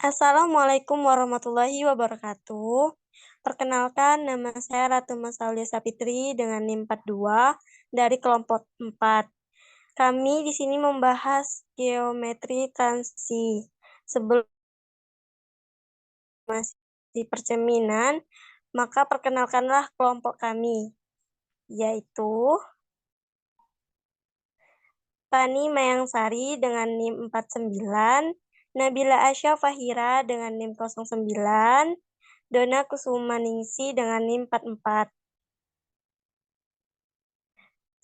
Assalamualaikum warahmatullahi wabarakatuh. Perkenalkan, nama saya Ratu Masaulia Sapitri dengan NIM 42 dari kelompok 4. Kami di sini membahas geometri transisi. Sebelum masih percerminan, maka perkenalkanlah kelompok kami, yaitu Fani Mayangsari dengan NIM 49, Nabila Asya Fahira dengan NIM 09, Dona Kusumaningsi dengan NIM 44.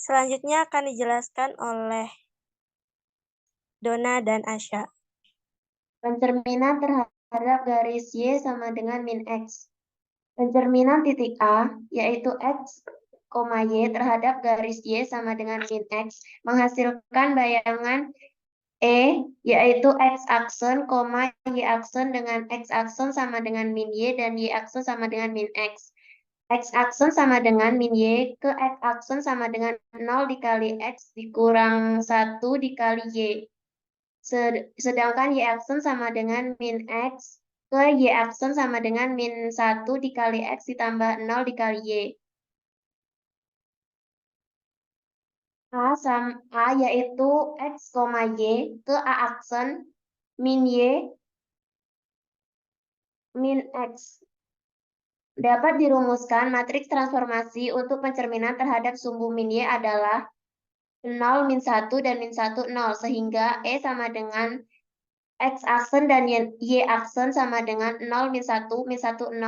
Selanjutnya akan dijelaskan oleh Dona dan Asya. Pencerminan terhadap garis Y sama dengan min X. Pencerminan titik A, yaitu X, Y terhadap garis Y sama dengan min X, menghasilkan bayangan E, yaitu X aksen, Y aksen dengan X aksen sama dengan min Y dan Y aksen sama dengan min X. X aksen sama dengan min Y ke X aksen sama dengan 0 dikali X dikurang 1 dikali Y. Sedangkan Y aksen sama dengan min X ke Y aksen sama dengan min 1 dikali X ditambah 0 dikali Y. A yaitu X, Y ke A aksen min Y min X. Dapat dirumuskan matriks transformasi untuk pencerminan terhadap sumbu min Y adalah 0, min 1, dan min 1, 0. Sehingga E sama dengan X aksen dan Y aksen sama dengan 0, min 1, 0,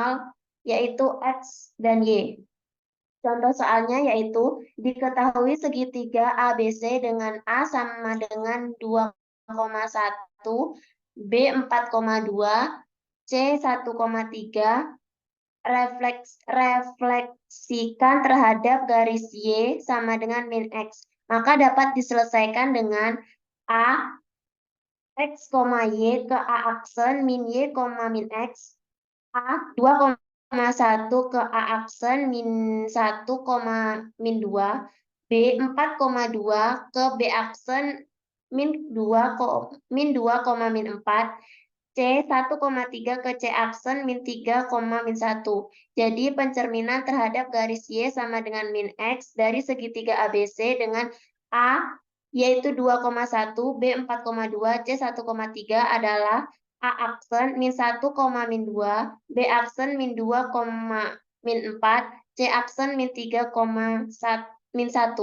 yaitu X dan Y. Contoh soalnya yaitu diketahui segitiga ABC dengan A sama dengan 2,1, B 4,2, C 1,3, refleksikan terhadap garis Y sama dengan min X. Maka dapat diselesaikan dengan A X, Y ke A aksen min Y, min X. A 2,1 ke A aksen min 1, min 2. B 4,2 ke B aksen min 2, min 2, min 4. C 1,3 ke C aksen min 3, min 1. Jadi pencerminan terhadap garis Y sama dengan min X dari segitiga ABC dengan A yaitu 2,1, B 4,2, C 1,3 adalah A aksen min 1, min 2, B aksen min 2, min 4, C aksen min 3, min 1.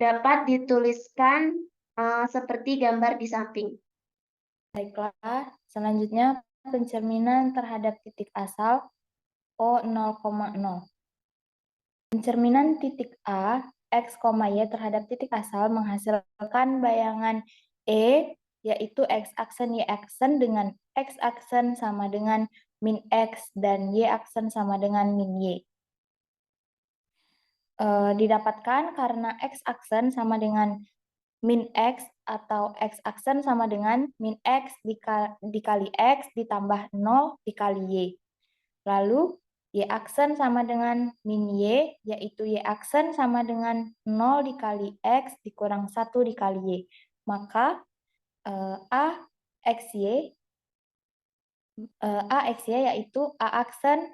Dapat dituliskan seperti gambar di samping. Baiklah, selanjutnya pencerminan terhadap titik asal O0,0. Pencerminan titik A, X, Y terhadap titik asal menghasilkan bayangan E, yaitu X aksen Y aksen dengan X aksen sama dengan min X dan Y aksen sama dengan min Y. Didapatkan karena X aksen sama dengan min X atau X aksen sama dengan min X dikali X ditambah 0 dikali Y. Lalu Y aksen sama dengan min Y, yaitu Y aksen sama dengan 0 dikali X dikurang 1 dikali Y. Maka A X Y yaitu A aksen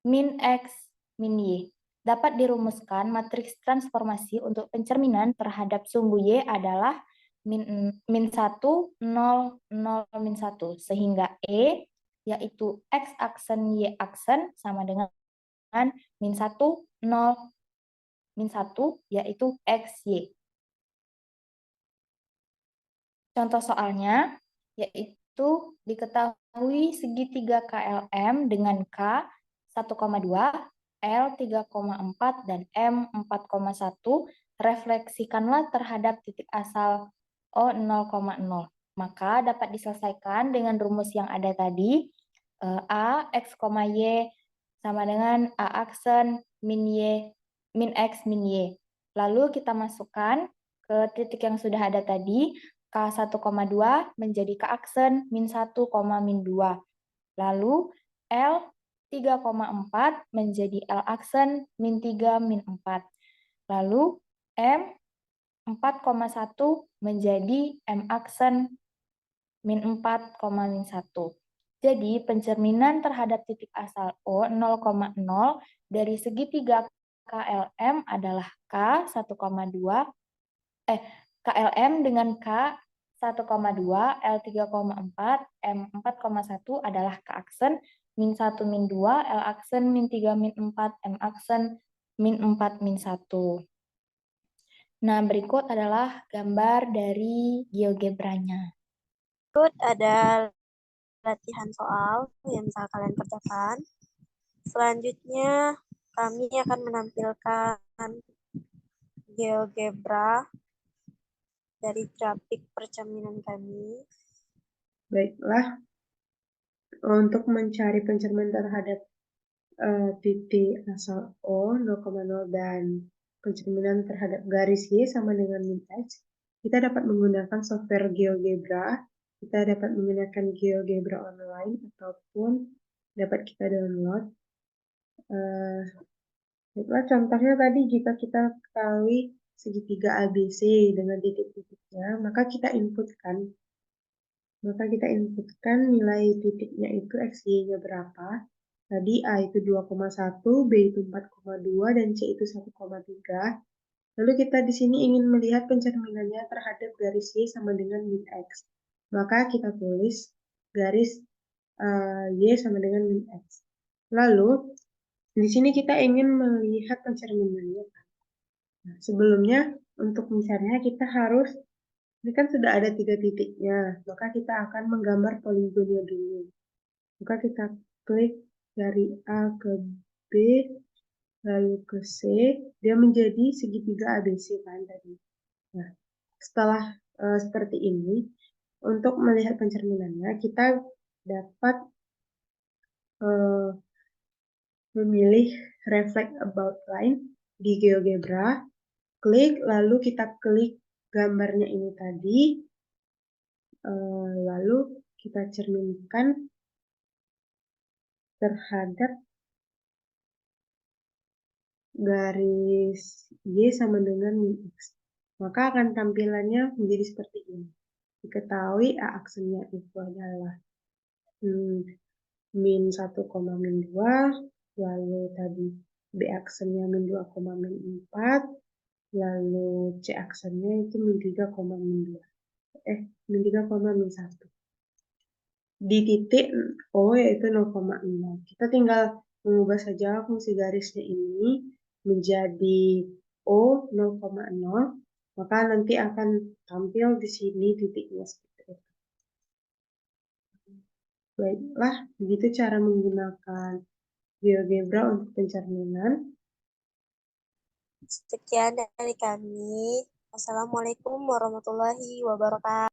min X min Y. Dapat dirumuskan matriks transformasi untuk pencerminan terhadap sumbu Y adalah min 1, 0, 0, min 1. Sehingga E, yaitu X aksen Y aksen sama dengan min 1, 0, min 1, yaitu XY. Contoh soalnya, yaitu diketahui segitiga KLM dengan K 1,2, L 3,4 dan M 4,1 refleksikanlah terhadap titik asal O 0,0. Maka dapat diselesaikan dengan rumus yang ada tadi. A X, Y sama dengan A aksen min Y, min X min Y. Lalu kita masukkan ke titik yang sudah ada tadi, K 1,2 menjadi K aksen min 1, min 2. Lalu L 3,4 menjadi L aksen min 3, min 4. Lalu M 4,1 menjadi M aksen min 4, min 1. Jadi pencerminan terhadap titik asal O 0,0 dari segitiga KLM adalah K 1,2 KLM dengan K 1,2, L 3,4, M 4,1 adalah K aksen min 1 min 2, L aksen min 3 min 4, M aksen min 4 min 1. Nah, berikut adalah gambar dari GeoGebra-nya. Berikut ada latihan soal yang bisa kalian kerjakan. Selanjutnya, kami akan menampilkan GeoGebra dari grafik percerminan kami. Baiklah, untuk mencari pencerminan terhadap titik asal O 0,0 dan pencerminan terhadap garis Y sama dengan min X, kita dapat menggunakan software GeoGebra, kita dapat menggunakan GeoGebra online ataupun dapat kita download. Baiklah, contohnya tadi jika kita ketahui segitiga ABC dengan titik-titiknya, maka kita inputkan nilai titiknya itu X, Y-nya berapa. Tadi A itu 2,1, B itu 4,2, dan C itu 1,3. Lalu kita di sini ingin melihat pencerminannya terhadap garis Y sama dengan min X. Maka kita tulis garis Y sama dengan min X. Lalu, di sini kita ingin melihat pencerminannya. Nah, sebelumnya, untuk mencarinya kita harus, ini kan sudah ada 3 titiknya, maka kita akan menggambar poligonnya dulu. Maka kita klik dari A ke B, lalu ke C, dia menjadi segitiga ABC kan tadi. Nah, setelah seperti ini, untuk melihat pencerminannya, kita dapat memilih reflect about line di GeoGebra, klik, lalu kita klik gambarnya ini tadi, lalu kita cerminkan terhadap garis Y sama dengan min X. Maka akan tampilannya menjadi seperti ini. Diketahui A aksennya itu adalah min 1, min 2, lalu tadi B aksennya min 2, min 4, lalu C aksennya itu min 3, min 2. Min 3, min 1. Di titik O yaitu 0,0. Kita tinggal mengubah saja fungsi garisnya ini menjadi O 0,0, maka nanti akan tampil di sini titiknya seperti itu. Baiklah, begitu cara menggunakan GeoGebra untuk pencerminan. Sekian dari kami. Wassalamualaikum warahmatullahi wabarakatuh.